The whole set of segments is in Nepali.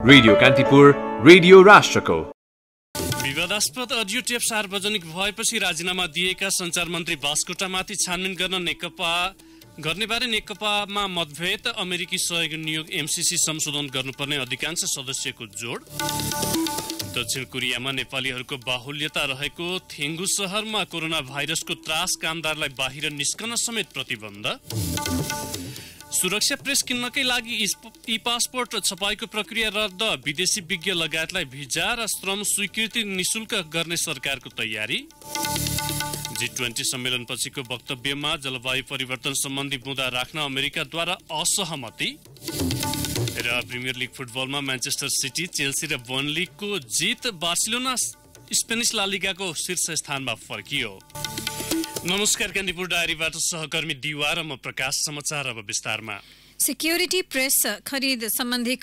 रेडियो कान्तिपुर, रेडियो राष्ट्रको। विवादास्पद अडियो टेप सार्वजनिक भएपछि राजीनामा दिएका सञ्चार मन्त्री बास्कोटामाथि छानबिन गर्नेबारे नेकपामा मतभेद। अमेरिकी सहयोग नियोग एमसीसी संशोधन गर्नुपर्ने अधिकांश सदस्यको जोड। दक्षिण कोरियामा नेपालीहरूको बाहुल्यता रहेको थेङ्गु सहरमा कोरोना भाइरसको त्रास, कामदारलाई बाहिर निस्कन समेत प्रतिबन्ध। सुरक्षा प्रेस किन्नकै लागि ई पासपोर्ट छपाईको प्रक्रिया रद्द। विदेशी विज्ञ लगायतलाई भिजा र श्रम स्वीकृति निशुल्क गर्ने सरकारको तयारी। G20 सम्मेलन पछिको वक्तव्यमा जलवायु परिवर्तन सम्बन्धी मुद्दा राख्न अमेरिकाद्वारा असहमति। र प्रिमियर लिग फुटबलमा म्यान्चेस्टर सिटी, चेल्सी र बर्नलीको जित। बार्सिलोना स्पेनिस ला लिगाको शीर्ष स्थानमा फर्कियो। नमस्कार, कान्तिपुर डायरीबाट सहकर्मी दिवा र म प्रकाश। समाचार अब विस्तारमा। सिक्युरिटी प्रेस खरिद सम्बन्धी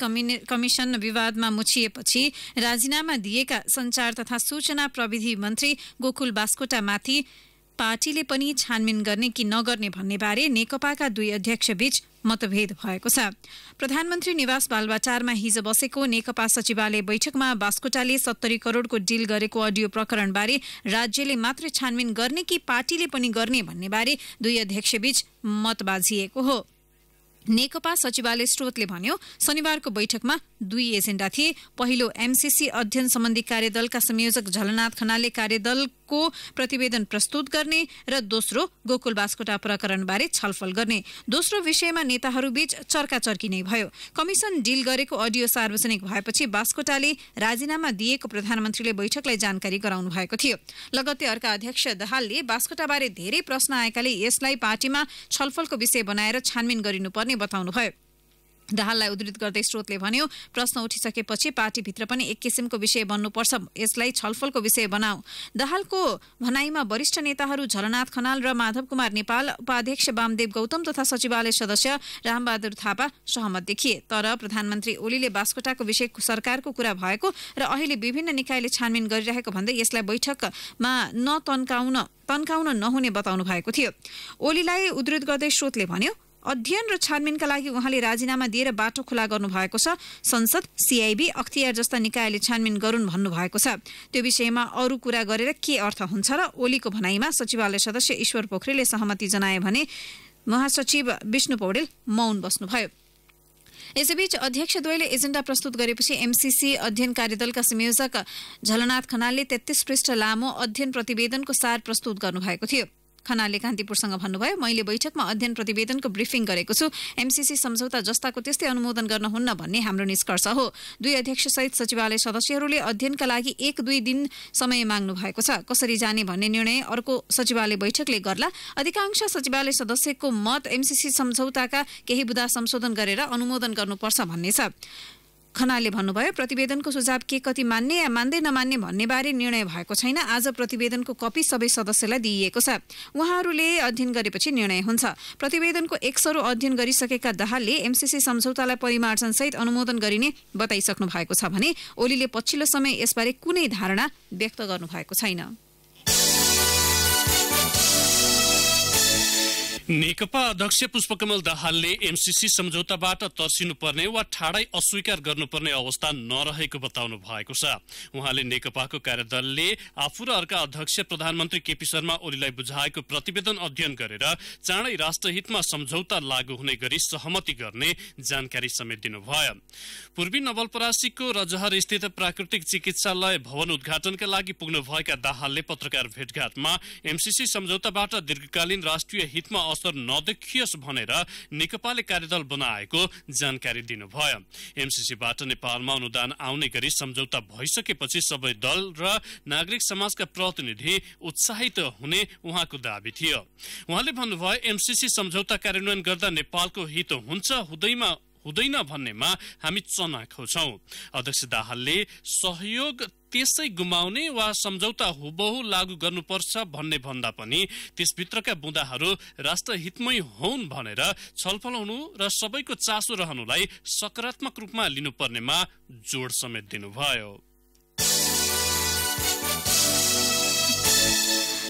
कमिसन विवादमा मुछिएपछि राजीनामा दिएका सञ्चार तथा सूचना प्रविधि मन्त्री गोकुल बास्कोटामाथि पार्टीले पनि छानबिन गर्ने कि नगर्ने भन्नेबारे नेकपाका दुई अध्यक्ष बीच मतभेद भएको छ। प्रधानमन्त्री निवास बालुवाटारमा हिजो बसेको नेकपा सचिवालय बैठकमा बास्कोटाले 70 करोडको डिल गरेको अडियो प्रकरणबारे राज्यले मात्रै छानबिन गर्ने कि पार्टीले पनि गर्ने भन्नेबारे दुई अध्यक्ष बीच मत बाझिएको हो। नेकपा सचिवालय स्रोतले भन्यो, शनिबारको बैठकमा दुई एजेन्डा थिए। पहिलो, एमसीसी अध्ययन सम्बन्धी कार्यदलका संयोजक झलनाथ खनालले कार्यदलको प्रतिवेदन प्रस्तुत गर्ने र दोस्रो, गोकुल बास्कोटा प्रकरणबारे छलफल गर्ने। दोस्रो विषयमा नेताहरूबीच चर्काचर्की नै भयो। कमिसन डिल गरेको अडियो सार्वजनिक भएपछि बास्कोटाले राजीनामा दिएको प्रधानमन्त्रीले बैठकलाई जानकारी गराउनु भएको थियो। लगत्तै अर्का अध्यक्ष दाहालले बास्कोटाबारे धेरै प्रश्न आएकाले यसलाई पार्टीमा छलफलको विषय बनाएर छानबिन गरिनुपर्ने बताउनुभयो। दाहाललाई उद्धृत गर्दै स्रोतले भन्यो, प्रश्न उठिसकेपछि पार्टीभित्र पनि एक किसिमको विषय बन्नुपर्छ, यसलाई छलफलको विषय बनाऊ। दाहालको भनाईमा वरिष्ठ नेताहरू झलनाथ खनाल र माधव कुमार नेपाल, उपाध्यक्ष वामदेव गौतम तथा सचिवालय सदस्य रामबहादुर थापा सहमत देखिए। तर प्रधानमन्त्री ओलीले बास्कोटाको विषय सरकारको कुरा भएको र अहिले विभिन्न निकायले छानबिन गरिरहेको भन्दै यसलाई बैठकमा तन्काउन नहुने बताउनु भएको थियो। ओलीलाई उद्धृत गर्दै स्रोतले भन्यो, अध्ययन र छानबिनका लागि उहाँले राजीनामा दिएर बाटो खुला गर्नुभएको छ। संसद, सीआईबी, अख्तियार जस्ता निकायले छानबिन गरून् भन्नुभएको छ। त्यो विषयमा अरू कुरा गरेर के अर्थ हुन्छ र? ओलीको भनाईमा सचिवालय सदस्य ईश्वर पोखरेलले सहमति जनाए भने महासचिव विष्णु पौडेल मौन बस्नुभयो। यसैबीच अध्यक्षद्वयले एजेन्डा प्रस्तुत गरेपछि एमसीसी अध्ययन कार्यदलका संयोजक झलनाथ खनालले 33 पृष्ठ लामो अध्ययन प्रतिवेदनको सार प्रस्तुत गर्नुभएको थियो। खनालले कान्तिपुरसँग भन्नुभयो, मैले बैठकमा अध्ययन प्रतिवेदनको ब्रिफिङ गरेको छु। एमसीसी सम्झौता जस्ताको त्यस्तै अनुमोदन गर्न हुन्न भन्ने हाम्रो निष्कर्ष हो। दुई अध्यक्षसहित सचिवालय सदस्यहरूले अध्ययनका लागि 1-2 दिन समय माग्नु भएको छ। कसरी जाने भन्ने निर्णय अर्को सचिवालय बैठकले गर्ला। अधिकांश सचिवालय सदस्यको मत एमसीसी सम्झौताका केही बुँदा संशोधन गरेर अनुमोदन गर्नुपर्छ भन्ने छ। खनालले भन्नुभयो, प्रतिवेदनको सुझाव के कति मान्ने या मान्दै नमान्ने भन्ने बारे निर्णय भएको छैन। आज प्रतिवेदनको कपी सबै सदस्यलाई दिइएको छ। उहाँहरूले अध्ययन गरेपछि निर्णय हुन्छ। प्रतिवेदनको एकसरो अध्ययन गरिसकेका दाहालले एमसीसी सम्झौतालाई परिमार्जनसहित अनुमोदन गरिने बताइसक्नु भएको छ भने ओलीले पछिल्लो समय यसबारे कुनै धारणा व्यक्त गर्नु भएको छैन। नेकपा अध्यक्ष पुष्पकमल दाहालले एमसीसी सम्झौताबाट तर्सिनुपर्ने वा ठाडै अस्वीकार गर्नुपर्ने अवस्था नरहेको बताउनु भएको छ। उहाँले नेकपाको कार्यदलले आफू र अर्का अध्यक्ष प्रधानमन्त्री केपी शर्मा ओलीलाई बुझाएको प्रतिवेदन अध्ययन गरेर चाँडै राष्ट्रहितमा सम्झौता लागू हुने गरी सहमति गर्ने जानकारी समेत दिनुभयो। पूर्वी नवलपरासीको रजहर स्थित प्राकृतिक चिकित्सालय भवन उद्घाटनका लागि पुग्नुभएका दाहालले पत्रकार भेटघाटमा एमसीसी सम्झौताबाट दीर्घकालीन राष्ट्रिय हितमा असर नदेखियोस् भनेर नेकपाले कार्यदल बनाएको जानकारी दिनुभयो। एमसीसीबाट नेपालमा अनुदान आउने गरी सम्झौता भइसकेपछि सबै दल र नागरिक समाजका प्रतिनिधि उत्साहित हुने उहाँको दाबी थियो। उहाँले भन्नुभयो, एमसीसी सम्झौता कार्यान्वयन गर्दा नेपालको हित हुन्छ हुँदैन भन्नेमा हामी चनाखो छौं। अध्यक्ष दाहालले सहयोग त्यसै गुमाउने वा सम्झौता हुबहु लागू गर्नुपर्छ भन्ने भन्दा पनि त्यसभित्रका बुँदाहरू राष्ट्रहितमै हुन् भनेर छलफल हुनु र सबैको चासो रहनुलाई सकारात्मक रूपमा लिनुपर्नेमा जोड समेत दिनुभयो।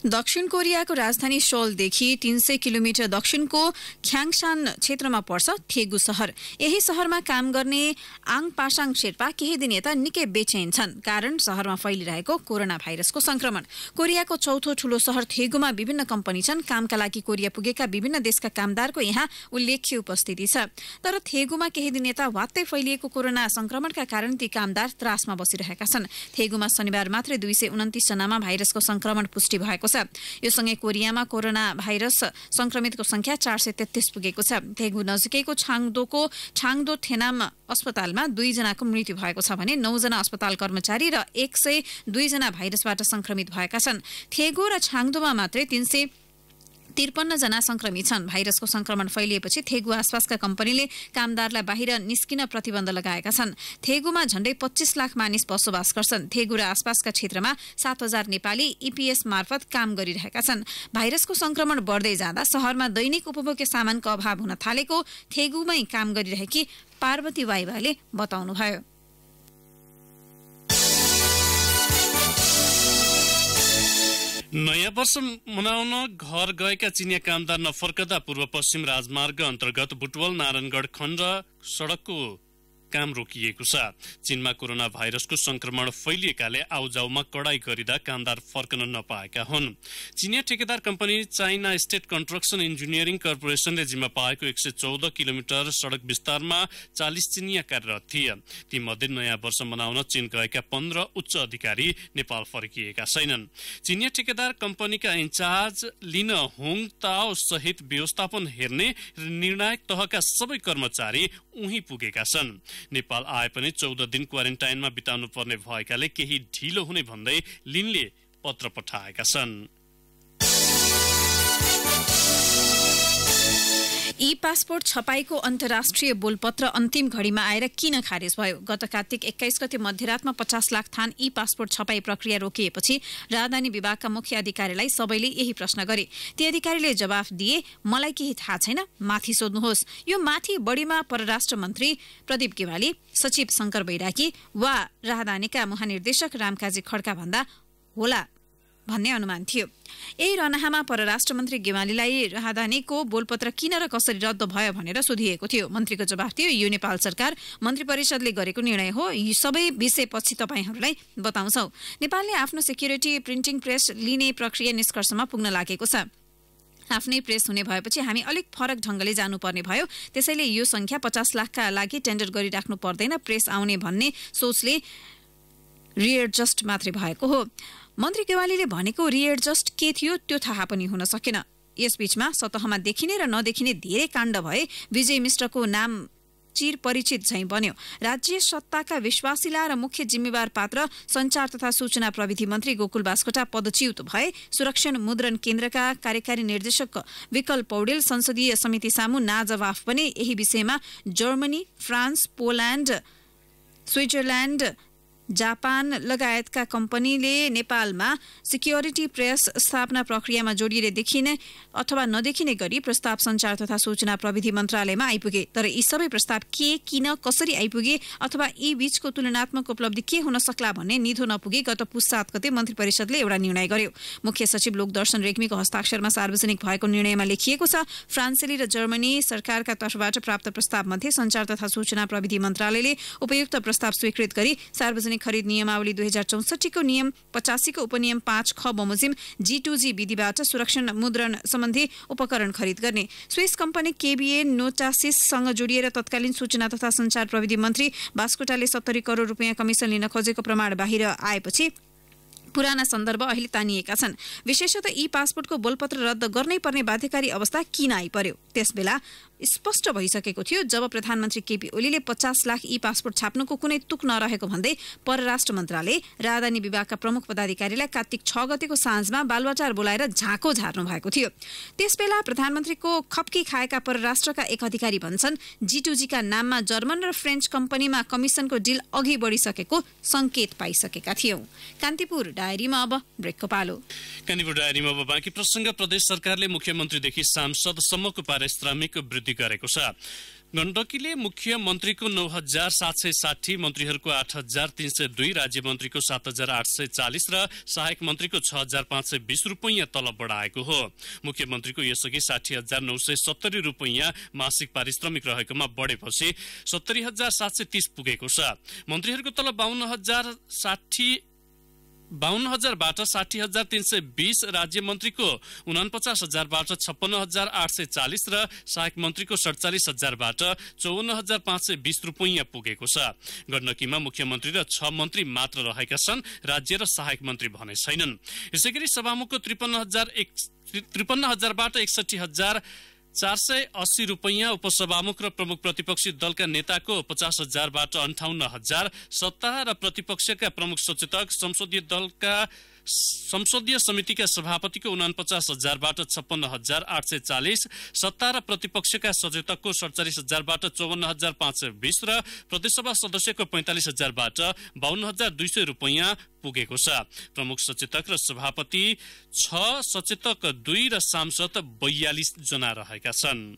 दक्षिण कोरियाको राजधानी सोलदेखि 300 किलोमिटर दक्षिणको ख्याङसान क्षेत्रमा पर्छ थेगु शहर। यही शहरमा काम गर्ने आङ पासाङ शेर्पा केही दिन यता निकै बेचैन छन्, कारण शहरमा फैलिरहेको कोरोना भाइरसको संक्रमण। कोरियाको चौथो ठूलो शहर थेगुमा विभिन्न कम्पनी छन्। कामका लागि कोरिया पुगेका विभिन्न देशका कामदारको यहाँ उल्लेख्य उपस्थिति छ। तर थेगुमा केही दिन यता वात्तै फैलिएको कोरोना संक्रमणका कारण ती कामदार त्रासमा बसिरहेका छन्। थेगुमा शनिबार मात्रै 229 जनामा भाइरसको संक्रमण पुष्टि भएको छ। यो सँगै कोरियामा कोरोना भाइरस संक्रमितको संख्या 433 पुगेको छ। थेगु नजिकैको छाङदो थेनाम अस्पतालमा 2 जनाको मृत्यु भएको छ भने 9 जना अस्पताल कर्मचारी र 102 जना भाइरसबाट संक्रमित भएका छन्। थेगु र छाङदोमा मात्रै 353 जना संक्रमित छन्। भाइरसको संक्रमण फैलिएपछि थेगु आसपासका कम्पनीले कामदारलाई बाहिर निस्किन प्रतिबन्ध लगाएका छन्। थेगुमा झण्डै 25 लाख मानिस बसोबास गर्छन्। थेगु र आसपासका क्षेत्रमा 7000 नेपाली ईपीएस मार्फत काम गरिरहेका छन्। भाइरसको संक्रमण बढ्दै जाँदा शहरमा दैनिक उपभोग्य सामानको अभाव हुन थालेको थेगुमै काम गरिरहेकी पार्वती वाइवाले बताउनुभयो। नयाँ वर्ष मनाउन घर गएका चिनिया कामदार नफर्कदा पूर्व पश्चिम राजमार्ग अन्तर्गत बुटवल नारायणगढ खण्ड सड़कको काम रोकिएको छ। चीनमा कोरोना भाइरसको संक्रमण फैलिएकाले आउजाउमा कडाई गरिँदा कामदार फर्कन नपाएका हुन्। चिनिया ठेकेदार company China state construction engineering कर्पोरेसनले जिम्मा पाएको 114 किलोमिटर सड़क विस्तारमा 40 चिनिया कार्यरत थिए। तीमध्ये नयाँ वर्ष मनाउन चीन गएका 15 उच्च अधिकारी नेपाल फर्किएका छैनन्। चिनिया ठेकेदार कम्पनीका इन्चार्ज लिन होङ ताओ सहित व्यवस्थापन हेर्ने निर्णायक तहका सबै कर्मचारी उही पुगेका छन्। नेपाल आए पनि 14 दिन क्वारेन्टाइनमा बिताउनु पर्ने भएकाले केही ढिलो हुने भन्दै लिनले पत्र पठाएका छन्। ई पासपोर्ट छपाईको अन्तर्राष्ट्रिय बोलपत्र अन्तिम घड़ीमा आएर किन खारेज भयो? गत कार्तिक 21 गते मध्यरातमा 50 लाख थान ई पासपोर्ट छपाई प्रक्रिया रोकिएपछि राजधानी विभागका मुख्य अधिकारीलाई सबैले यही प्रश्न गरे। ती अधिकारीले जवाफ दिए, मलाई केही थाहा छैन, माथि सोध्नुहोस्। यो माथि बढीमा परराष्ट्र मन्त्री प्रदीप गेवाली, सचिव शंकर बैरागी वा राजधानीका महानिर्देशक रामकाजी खड्का भन्दा होला भन्ने अनुमान थियो। यही रनाहामा परराष्ट्र मन्त्री गेवालीलाई राजधानीको बोलपत्र किन र कसरी रद्द भयो भनेर सोधिएको थियो। मन्त्रीको जवाफ थियो, यो नेपाल सरकार मन्त्री परिषदले गरेको निर्णय हो। यी सबै विषयपछि तपाईहरूलाई बताउँछौ। नेपालले आफ्नो सेक्युरिटी प्रिन्टिङ प्रेस लिने प्रक्रिया निष्कर्षमा पुग्न लागेको छ। आफ्नै प्रेस हुने भएपछि हामी अलिक फरक ढंगले जानुपर्ने भयो। त्यसैले यो संख्या 50 लाखका लागि टेन्डर गरिराख्नु पर्दैन, प्रेस आउने भन्ने सोचले रिएडजस्ट मात्रै भएको हो। मन्त्री गेवालीले भनेको रिएडजस्ट के थियो त्यो थाहा पनि हुन सकेन। यसबीचमा सतहमा देखिने र नदेखिने धेरै काण्ड भए। विजय मिश्रको नाम चिर परिचित झैं बन्यो। राज्य सत्ताका विश्वासिला र मुख्य जिम्मेवार पात्र संचार तथा सूचना प्रविधि मन्त्री गोकुल बास्कोटा पदच्युत भए। सुरक्षण मुद्रण केन्द्रका कार्यकारी निर्देशक विकल पौडेल संसदीय समिति सामु नाजवाफ पनि। यही विषयमा Germany, France, Poland, Switzerland, Japan लगायतका कम्पनीले नेपालमा सिक्योरिटी प्रेस स्थापना प्रक्रियामा जोडिएर देखिने अथवा नदेखिने गरी प्रस्ताव संचार तथा सूचना प्रविधि मन्त्रालयमा आइपुगे। तर यी सबै प्रस्ताव के, किन, कसरी आइपुगे अथवा यी बीचको तुलनात्मक उपलब्धि के हुन सक्ला भन्ने निधो नपुगे गत पुस 7 गते मन्त्री परिषदले एउटा निर्णय गर्यो। मुख्य सचिव लोकदर्शन रेग्मीको हस्ताक्षरमा सार्वजनिक भएको निर्णयमा लेखिएको छ, फ्रान्सेली र जर्मनी सरकारका तर्फबाट प्राप्त प्रस्ताव मध्ये संचार तथा सूचना प्रविधि मन्त्रालयले उपयुक्त प्रस्ताव स्वीकृत गरी सार्वजनिक खरिद नियमावली 2064 को नियम 85 को उपनियम 5 ख बमोजिम G2G विधिबाट सुरक्षण मुद्रण सम्बन्धी उपकरण खरिद गर्ने। स्विस कम्पनी केबीए नोटासिससँग जोडिएर तत्कालीन सूचना तथा संचार प्रविधि मन्त्री बास्कोटाले 70 करोड रुपियाँ कमिसन लिन खोजेको प्रमाण बाहिर आएपछि पुराना सन्दर्भ अहिले तानिएका छन्। विशेषतः ई पासपोर्टको बोलपत्र रद्द गर्नै पर्ने बाध्यकारी अवस्था किन आइपर्यो? त्यसबेला स्पष्ट भइसकेको थियो जब प्रधानमन्त्री केपी ओलीले 50 लाख ई पासपोर्ट छाप्नुको कुनै तुक नरहेको भन्दै परराष्ट्र मन्त्रालय राजधानी विभागका प्रमुख पदाधिकारीलाई कार्तिक 6 गतेको साँझमा बालुवाटार बोलाएर झाँको झार्नु भएको थियो। त्यसबेला प्रधानमन्त्रीको खप्की खाएका परराष्ट्रका एक अधिकारी भन्छन् G2G का नाममा जर्मन र फ्रेन्च कम्पनीमा कमिसनको डिल अघि बढिसकेको संकेत पाइसकेका थियौं। कान्तिपुर डायरीमा अब ब्रेकको पालो। कान्तिपुर डायरीमा अब बाँकी प्रसङ्ग। प्रदेश सरकारले मुख्यमन्त्रीदेखि सांसदसम्मको पारिश्रमिक वृद्धि गरेको छ। गण्डकीले मुख्यमन्त्रीको 9,760, मन्त्रीहरूको 8,302, राज्य मन्त्रीको 7,840 र सहायक मन्त्रीको 6,520 रुपैयाँ तलब बढाएको हो। मुख्यमन्त्रीको यसअघि 60,970 रुपैयाँ मासिक पारिश्रमिक रहेकोमा बढेपछि 70,730 पुगेको छ। मन्त्रीहरूको तलब 52,000बाट 60,320, राज्य मन्त्रीको 49,000बाट 56,840 र सहायक मन्त्रीको 47,000बाट 54,520 रुपैयाँ पुगेको छ। गण्डकीमा मुख्यमन्त्री र 6 मन्त्री मात्र रहेका छन्, राज्य र सहायक मन्त्री भने छैनन्। यसैगरी सभामुखको 53,000बाट 61,480 रुपैयाँ, उपसभामुख र प्रमुख प्रतिपक्षी दलका नेताको 50,000बाट 58,000, सत्ता र प्रतिपक्षका प्रमुख सचेतक, संसदीय समितिका सभापतिको 49,000बाट 56,840, सत्ता र प्रतिपक्षका सचेतकको 47,000बाट 54,520 र प्रदेशसभा सदस्यको 45,000बाट 52,200 रुपैयाँ पुगेको छ। प्रमुख सचेतक र सभापति 6, सचेतक 2 र सांसद 42 जना रहेका छन्।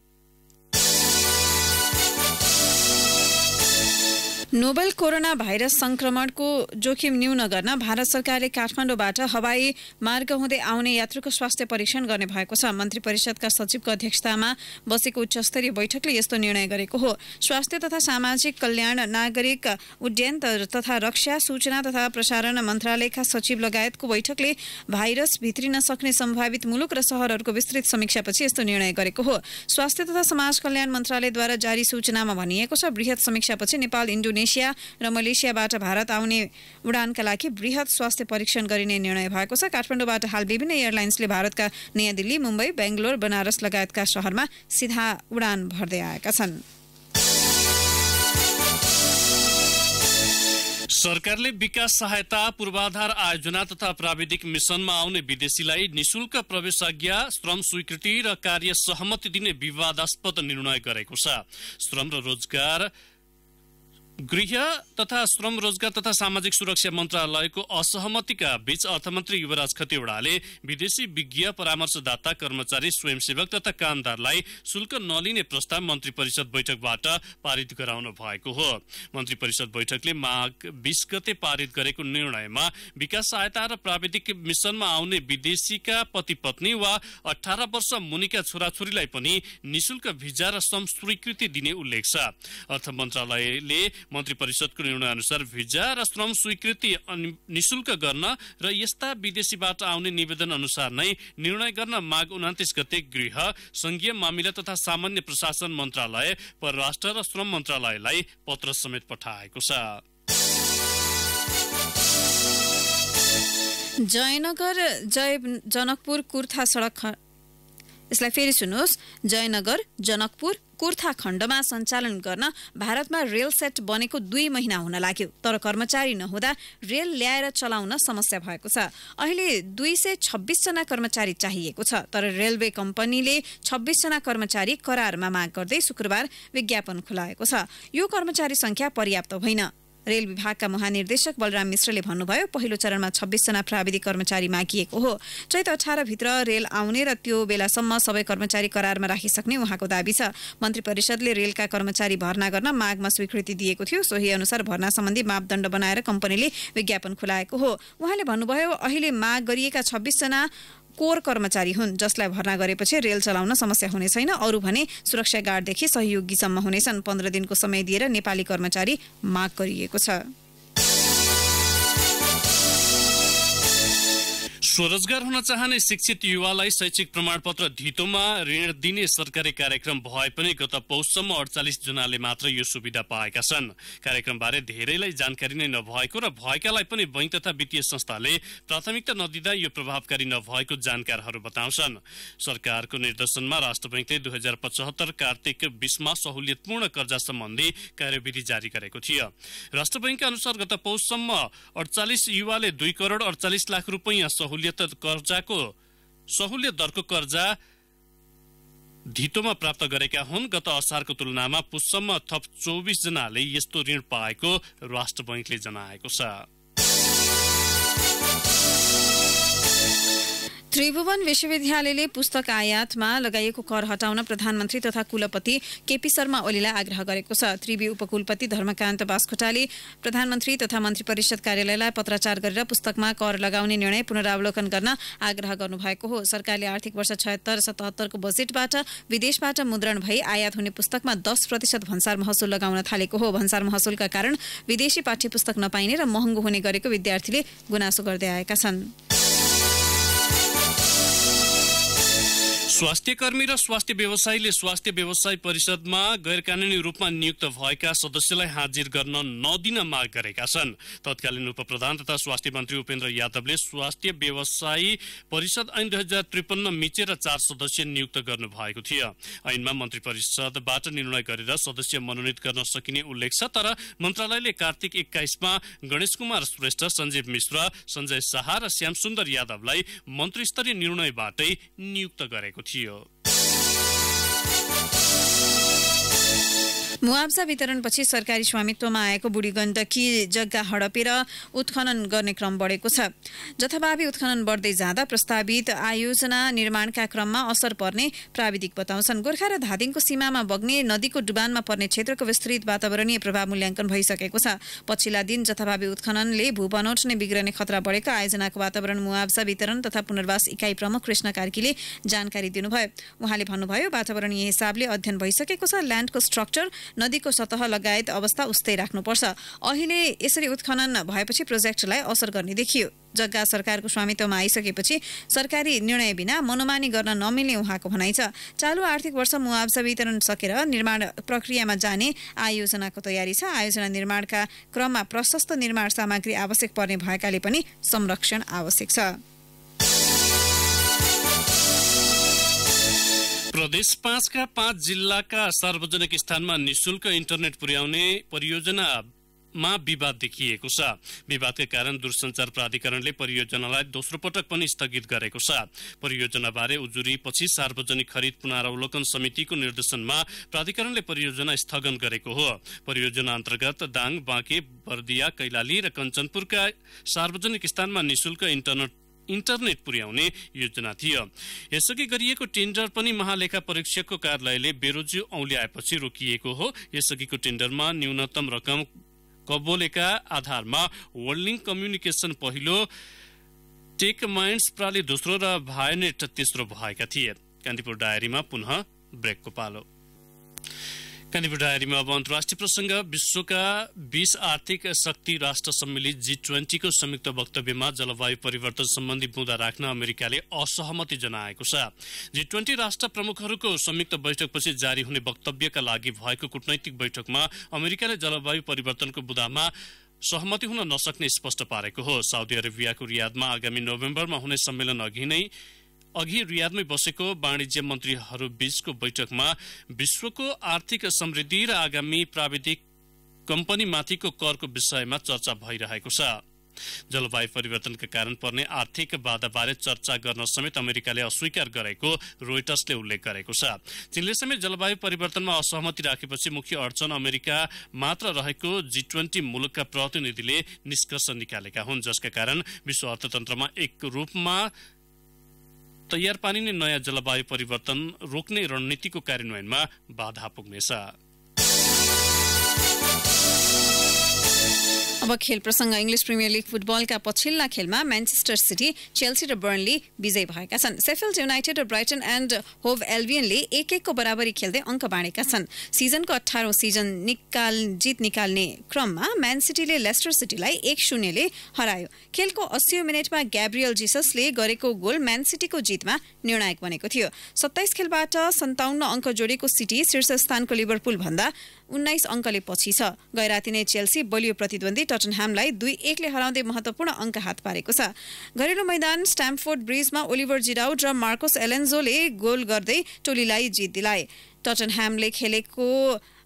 नोभेल कोरोना भाइरस संक्रमणको जोखिम न्यून गर्न भारत सरकारले काठमाडौँबाट हवाई मार्ग हुँदै आउने यात्रुको स्वास्थ्य परीक्षण गर्ने भएको छ। मन्त्री परिषदका सचिवको अध्यक्षतामा बसेको उच्चस्तरीय बैठकले यस्तो निर्णय गरेको हो। स्वास्थ्य तथा सामाजिक कल्याण, नागरिक उड्डयन तथा रक्षा, सूचना तथा प्रसारण मन्त्रालयका सचिव लगायतको बैठकले भाइरस भित्रिन सक्ने सम्भावित मुलुक र शहरहरूको विस्तृत समीक्षापछि यस्तो निर्णय गरेको हो। स्वास्थ्य तथा समाज कल्याण मन्त्रालयद्वारा जारी सूचनामा भनिएको छ, बृहत समीक्षापछि नेपाल, इन्डोनेसिया र मलेसियाबाट भारत आउने उडानका लागि बृहत स्वास्थ्य परीक्षण गरिने निर्णय भएको छ। काठमाडौँबाट हाल विभिन्न एयरलाइन्सले भारतका नयाँ दिल्ली, मुम्बई, बेंगलोर, बनारस लगायतका शहरमा सीधा उडान भर्दै आएका छन्। सरकारले विकास सहायता, पूर्वाधार आयोजना तथा प्राविधिक मिशनमा आउने विदेशीलाई निशुल्क प्रवेशाज्ञा, श्रम स्वीकृति र कार्य सहमति दिने विवादास्पद निर्णय गरेको छ। गृह तथा श्रम, रोजगार तथा सामाजिक सुरक्षा मन्त्रालयको असहमतिका बीच अर्थमन्त्री युवराज खतिवड़ाले विदेशी विज्ञ परामर्शदाता, कर्मचारी, स्वयंसेवक तथा कामदारलाई शुल्क नलिने प्रस्ताव मन्त्री परिषद बैठकबाट पारित गराउनु भएको हो। मन्त्री परिषद बैठकले माघ 20 गते पारित गरेको निर्णयमा विकास सहायता र प्राविधिक मिशनमा आउने विदेशीका पति पत्नी वा 18 वर्ष मुनिका छोराछोरीलाई पनि निशुल्क भिजा र श्रम स्वीकृति दिने उल्लेख छ। अर्थ मन्त्रालयले मन्त्री परिषदको निर्णय अनुसार भिजा र श्रम स्वीकृति निशुल्क गर्न र यस्ता विदेशीबाट आउने निवेदन अनुसार नै निर्णय गर्न माघ 29 गते गृह, संघीय मामिला तथा सामान्य प्रशासन मन्त्रालय, परराष्ट्र र श्रम मन्त्रालयलाई पत्र समेत पठाएको छ। जयनगर जनकपुर कुर्था सडक, यसलाई फेरि सुन्नुहोस्, जयनगर जनकपुर कुर्था खण्डमा सञ्चालन गर्न भारतमा रेल सेट बनेको 2 महिना हुन लाग्यो, तर कर्मचारी नहुँदा रेल ल्याएर चलाउन समस्या भएको छ। अहिले 226 जना कर्मचारी चाहिएको छ, तर रेलवे कम्पनीले 26 जना कर्मचारी करारमा माग गर्दै शुक्रबार विज्ञापन खुलाएको छ। यो कर्मचारी संख्या पर्याप्त होइन। रेल विभागका महानिर्देशक बलराम मिश्रले भन्नुभयो, पहिलो चरणमा 26 जना प्राविधिक कर्मचारी मागिएको हो। चैत 18 भित्र रेल आउने र त्यो बेलासम्म सबै कर्मचारी करारमा राखिसक्ने उहाँको दाबी छ। मन्त्री परिषदले रेलका कर्मचारी भर्ना गर्न मागमा स्वीकृति दिएको थियो। सोही अनुसार भर्ना सम्बन्धी मापदण्ड बनाएर कम्पनीले विज्ञापन खुलाएको हो। उहाँले भन्नुभयो, अहिले माग गरिएका 26 जना कोर कर्मचारी हुन्, जसलाई भर्ना गरेपछि रेल चलाउन समस्या हुने छैन। अरू भने सुरक्षा गार्डदेखि सहयोगीसम्म हुनेछन्। 15 दिनको समय दिएर नेपाली कर्मचारी माग गरिएको छ। स्वरोजगार हुन चाहने शिक्षित युवालाई शैक्षिक प्रमाणपत्र धितोमा ऋण दिने सरकारी कार्यक्रम भए पनि गत पौषसम्म 48 जनाले मात्र यो सुविधा पाएका छन्। कार्यक्रमबारे धेरैलाई जानकारी नै नभएको र भएकालाई पनि बैंक तथा वित्तीय संस्थाले प्राथमिकता नदिँदा यो प्रभावकारी नभएको जानकारहरू बताउँछन्। सरकारको निर्देशनमा राष्ट्र बैंकले 2075 कार्तिक 20 मा सहुलियतपूर्ण कर्जा सम्बन्धी कार्यविधि जारी गरेको थियो। राष्ट्र बैंकका अनुसार गत पौषसम्म 48 युवाले 2 करोड 48 लाख रुपैयाँ सहुलियत दरको कर्जा धितोमा प्राप्त गरेका हुन्। गत असारको तुलनामा पुससम्म थप 24 जनाले यस्तो ऋण पाएको राष्ट्र बैंकले जनाएको छ। त्रिभुवन विश्वविद्यालयले पुस्तक आयातमा लगाइएको कर हटाउन प्रधानमन्त्री तथा कुलपति केपी शर्मा ओलीलाई आग्रह गरेको छ। त्रिवी उपकुलपति धर्मकान्त बास्कोटाले प्रधानमन्त्री तथा मन्त्री परिषद कार्यालयलाई पत्राचार गरेर पुस्तकमा कर लगाउने निर्णय पुनरावलोकन गर्न आग्रह गर्नुभएको हो। सरकारले आर्थिक वर्ष 76-77 को बजेटबाट विदेशबाट मुद्रण भई आयात हुने पुस्तकमा 10% भन्सार महसुल लगाउन थालेको हो। भन्सार महसुलका कारण विदेशी पाठ्यपुस्तक नपाइने र महँगो हुने गरेको विद्यार्थीले गुनासो गर्दै आएका छन्। स्वास्थ्य कर्मी र स्वास्थ्य व्यवसायीले स्वास्थ्य व्यवसाय परिषदमा गैरकानूनी रूपमा नियुक्त भएका सदस्यलाई हाजिर गर्न नदिन माग गरेका छन्। तत्कालीन उपप्रधान तथा स्वास्थ्य मन्त्री उपेन्द्र यादवले स्वास्थ्य व्यवसायी परिषद ऐन 2053 मिचेर 4 सदस्य नियुक्त गर्नु भएको थियो। ऐनमा मन्त्री परिषदबाट निर्णय गरेर सदस्य मनोनित गर्न सकिने उल्लेख छ, तर मन्त्रालयले कार्तिक 21 मा गणेश कुमार श्रेष्ठ, सञ्जीव मिश्र, सञ्जय शाह र श्यामसुन्दर यादवलाई मन्त्री स्तरीय निर्णयबाटै नियुक्त गरेको थियो। मुआवजा वितरणपछि सरकारी स्वामित्वमा आएको बुढी गण्डकी जग्गा हडपेर उत्खनन गर्ने क्रम बढेको छ। जथाभावी उत्खनन बढ्दै जाँदा प्रस्तावित आयोजना निर्माणका क्रममा असर पर्ने प्राविधिक बताउँछन्। गोर्खा र धादिङको सीमामा बग्ने नदीको डुबानमा पर्ने क्षेत्रको विस्तृत वातावरणीय प्रभाव मूल्याङ्कन भइसकेको छ। पछिल्ला दिन जथाभावी उत्खननले भूबनोट नै बिग्रने खतरा बढेको आयोजनाको वातावरण मुआवजा वितरण तथा पुनर्वास इकाइ प्रमुख कृष्ण कार्कीले जानकारी दिनुभयो। उहाँले भन्नुभयो, वातावरणीय हिसाबले अध्ययन भइसकेको छ। ल्यान्डको स्ट्रक्चर, नदीको सतह लगायत अवस्था उस्तै राख्नुपर्छ। अहिले यसरी उत्खनन भएपछि प्रोजेक्टलाई असर गर्ने देखियो। जग्गा सरकारको स्वामित्वमा आइसकेपछि सरकारी निर्णय बिना मनोमानी गर्न नमिल्ने उहाँको भनाइ छ। चालु आर्थिक वर्ष मुआवजा वितरण सकेर निर्माण प्रक्रियामा जाने आयोजनाको तयारी छ। आयोजना निर्माणका क्रममा प्रशस्त निर्माण सामग्री आवश्यक पर्ने भएकाले पनि संरक्षण आवश्यक छ। प्रदेश 5 का 5 जिल्लाका सार्वजनिक स्थानमा निशुल्क इन्टरनेट पुर्याउने परियोजनामा विवाद देखिएको छ। विवादका कारण दूरसञ्चार प्राधिकरणले परियोजनालाई दोस्रो पटक पनि स्थगित गरेको छ। परियोजनाबारे उजुरी पछि सार्वजनिक खरिद पुनरावलोकन समितिको निर्देशनमा प्राधिकरणले परियोजना स्थगन गरेको हो। परियोजना अन्तर्गत दाङ, बाँके, बर्दिया, कैलाली र कञ्चनपुरका सार्वजनिक स्थानमा निशुल्क इन्टरनेट पुर्याउने योजना थियो। यसअघि गरिएको टेन्डर पनि महालेखा परीक्षकको कार्यालयले बेरोजी औल्याएपछि रोकिएको हो। यसअघिको टेन्डरमा न्यूनतम रकम कबोलेका आधारमा वर्ल्डिङ कम्युनिकेसन पहिलो, टेक माइन्ड्स प्राली दोस्रो र भायोनेट तेस्रो भएका थिए। कान्तिपुर डायरीमा पुनः ब्रेकको पालो। कान्तिपुर डायरीमा अब अन्तर्राष्ट्रिय प्रसंग। विश्वका 20 आर्थिक शक्ति राष्ट्र सम्मिलित G20 को संयुक्त वक्तव्यमा जलवायु परिवर्तन सम्बन्धी मुद्दा राख्न अमेरिकाले असहमति जनाएको छ। G20 राष्ट्र प्रमुखहरूको संयुक्त बैठकपछि जारी हुने वक्तव्यका लागि भएको कूटनैतिक बैठकमा अमेरिकाले जलवायु परिवर्तनको मुद्दामा सहमति हुन नसक्ने स्पष्ट पारेको हो। साउदी अरेबियाको रियादमा आगामी नोभेम्बरमा हुने सम्मेलन अघि रियादमै बसेको वाणिज्य मन्त्रीहरू बीचको बैठकमा विश्वको आर्थिक समृद्धि र आगामी प्राविधिक कम्पनीमाथिको करको विषयमा चर्चा भइरहेको छ। जलवायु परिवर्तनका कारण पर्ने आर्थिक बाधाबारे चर्चा गर्न समेत अमेरिकाले अस्वीकार गरेको रोइटर्सले उल्लेख गरेको छ। चीनले समेत जलवायु परिवर्तनमा असहमति राखेपछि मुख्य अडचन अमेरिका मात्र रहेको G20 मुलुकका प्रतिनिधिले निष्कर्ष निकालेका हुन्, जसका कारण विश्व अर्थतन्त्रमा एक रूपमा तयार पारिने नयाँ जलवायु परिवर्तन रोक्ने रणनीतिको कार्यान्वयनमा बाधा पुग्नेछ। अब खेल प्रसंग। इंग्लिश प्रिमियर लीग फुटबलका पछिल्ला खेलमा म्यानचेस्टर सिटी, चेल्सी र बर्नली विजयी भएका छन्। शेफिल्ड युनाइटेड र ब्राइटन एन्ड होभ एल्बियनले 1-1 को बराबरी खेल्दै अंक बाँडेका छन्। सिजनको 18औं सिजन जित निकाल्ने क्रममा म्यान सिटीले लेस्टर सिटीलाई 1-0 ले हरायो। खेलको 80औं मिनेटमा ग्याब्रियल जिससले गरेको गोल म्यान सिटीको जितमा निर्णायक बनेको थियो। 27 खेलबाट 57 अंक जोडेको सिटी शीर्ष स्थानको लिभरपुल भन्दा 19 अंकले पछि छ। गैराती नै चेल्सी बलियो प्रतिद्वन्दी टटनह्यामलाई 2-1 ले हराउँदै महत्वपूर्ण अंक हात पारेको छ। घरेलु मैदान स्ट्यामफोर्ड ब्रिजमा ओलिभर जिराउड र मार्कोस एलेन्जोले गोल गर्दै टोलीलाई जित दिलाए। टटनह्यामले खेलेको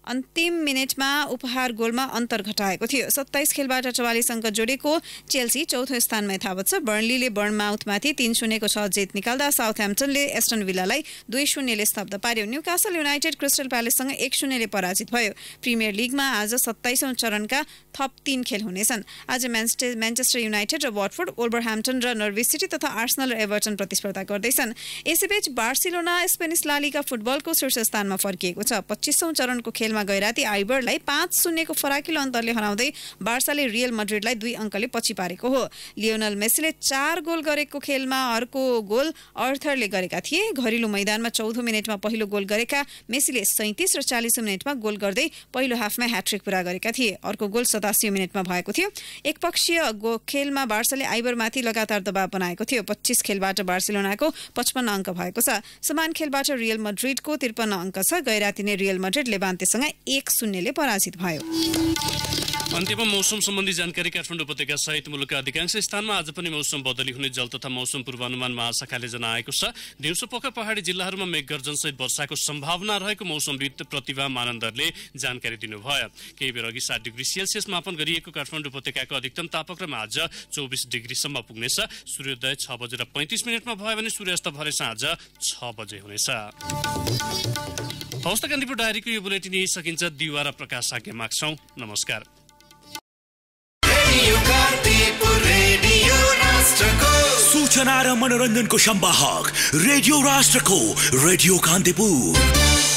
अन्तिम मिनेटमा उपहार गोलमा अन्तर घटाएको थियो। 27 खेलबाट 44 अङ्क जोडेको चेल्सी चौथो स्थानमा यथावत छ। बर्नलीले बर्नमाउथमाथि 3-0 को 6 जित निकाल्दा साउथह्याम्पटनले एस्टन विल्लालाई 2-0 ले स्तब्ध पार्यो। न्यूकासल युनाइटेड क्रिस्टल प्यालेससँग 1-0 ले पराजित भयो। प्रिमियर लिगमा आज 27औं चरणका थप 3 खेल हुनेछन्। आज म्यान्चेस्टर युनाइटेड र वाटफोर्ड, वुल्भरह्याम्पटन र नर्विच सिटी तथा आर्सेनल र एभर्टन प्रतिस्पर्धा गर्दैछन्। यसैबीच बार्सिलोना स्पेनिस ला लिगा फुटबलको शीर्ष स्थानमा फर्किएको छ। 25औं चरणको खेलमा गैराती आइबरलाई 5-0 को फराकिलो अन्तरले हराउँदै बार्साले रियल मड्रिडलाई 2 अङ्कले पछि पारेको हो। लियोनल मेसीले 4 गोल गरेको खेलमा अर्को गोल अर्थरले गरेका थिए। घरेलु मैदानमा 14औं मिनेटमा पहिलो गोल गरेका मेसीले 37 र 40औं मिनेटमा गोल गर्दै पहिलो हाफमा ह्याट्रिक पूरा गरेका थिए। अर्को गोल 87औं मिनेटमा भएको थियो। एकपक्षीय खेलमा बार्साले आइबरमाथि लगातार दबाव बनाएको थियो। 25 खेलबाट बार्सिलोनाको 55 अङ्क भएको छ। समान खेलबाट रियल मड्रिडको 53 अङ्क छ। गैरातीले रियल मड्रिड लेभान्तेसँग 1-0 ले पराजित भयो। अन्त्यमा मौसम सम्बन्धी जानकारी। काठमाडौँ उपत्यका सहित मुलुकका अधिकांश स्थानमा आज पनि मौसम बदली हुने जल तथा मौसम पूर्वानुमान महाशाखाले जनाएको छ। दिउँसो पख पहाडी जिल्लाहरूमा मेघगर्जनसहित वर्षाको सम्भावना रहेको मौसमविद प्रतिभा मानन्दरले जानकारी दिनुभयो। केही बेर अघि 7 डिग्री सेल्सियस मापन गरिएको काठमाडौँ उपत्यकाको अधिकतम तापक्रम आज 24 डिग्रीसम्म पुग्नेछ। सूर्योदय 6:35 भयो भने सूर्यास्त भरे साँझ 6 बजे हुनेछ। हवस् त कान्तिपुर डायरीको यो बुलेटिन यही सकिन्छ। दिवा र प्रकाश आज्ञा माग्छौँ। नमस्कार। सूचना र मनोरञ्जनको सम्वाहक रेडियो राष्ट्रको रेडियो कान्तिपुर।